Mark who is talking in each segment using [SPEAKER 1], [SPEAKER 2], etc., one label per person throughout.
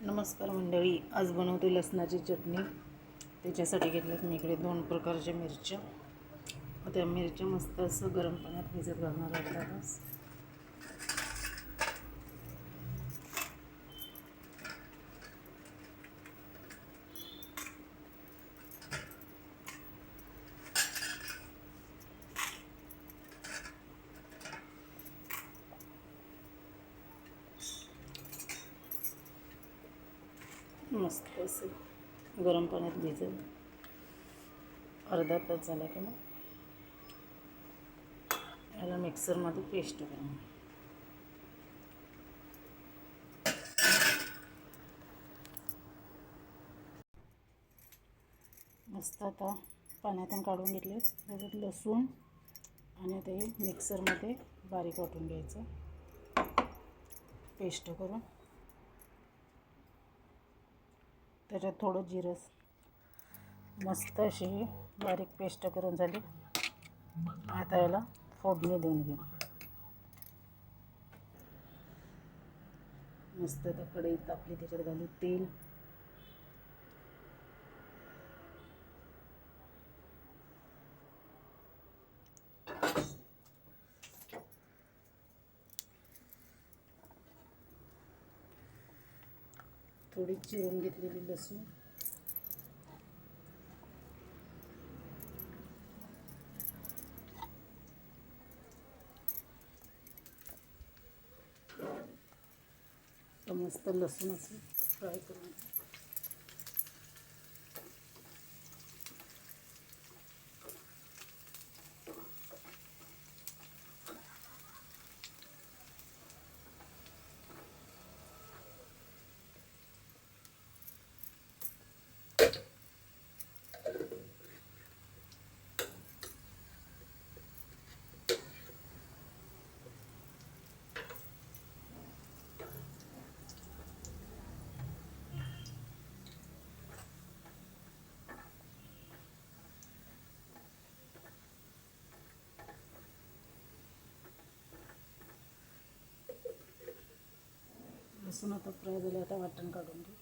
[SPEAKER 1] नमस्कार मंडळी, आज बनवतो लसणाची चटणी। त्याच्यासाठी घेतल्यात मी इकडे 2 प्रकारच्या मिरच्या। त्या मिरच्या मस्त असं गरम पाण्यात भिजत घालणार अर्धा तास। मस्त असं गरम पाण्यात भिजत अर्धा तास झाला की मग याला मिक्सरमध्ये पेस्ट करा। मस्त आता पाण्यातून काढून घेतले। त्याच्यात लसूण आणि ते मिक्सरमध्ये बारीक वाटून घ्यायचं पेस्ट करून। त्याच्यात थोडं जिरं, मस्त अशी बारीक पेस्ट करून झाली। आता याला फोडणी देऊन घेऊ। मस्त आता कढई तापली, त्याच्यात घालू तेल। थोडी चिरून घेतलेली लसूण, मस्त लसूण असं फ्राय करून लसूण आता फ्राय झाले। आता वाटण काढून घेऊ।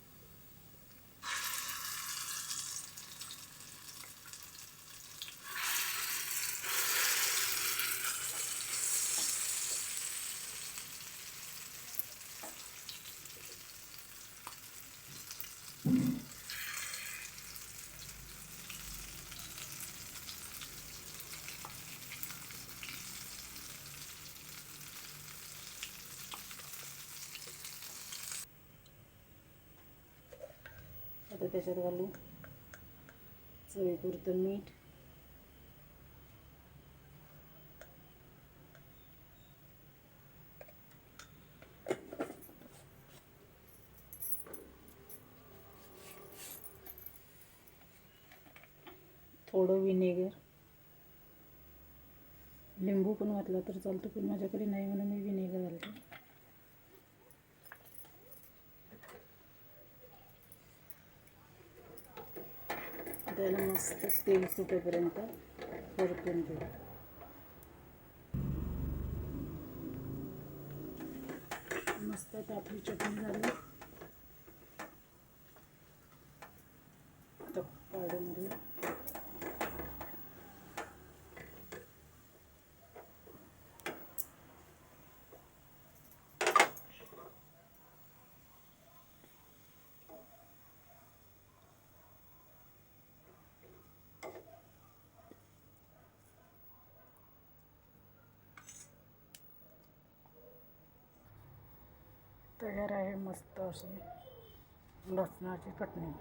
[SPEAKER 1] आता त्याच्यात घालू चवीपुरतं मीठ, थोडं विनेगर, लिंबू पण घातला तर चालतो, पण माझ्याकडे नाही म्हणून मी विनेगर घालते। त्याला मस्त तेल सुटेपर्यंत परतून घेऊ। मस्त आपली चटणी झाली। आता काढून घेऊ। तयार आहे मस्त अशी लसणाची चटणी।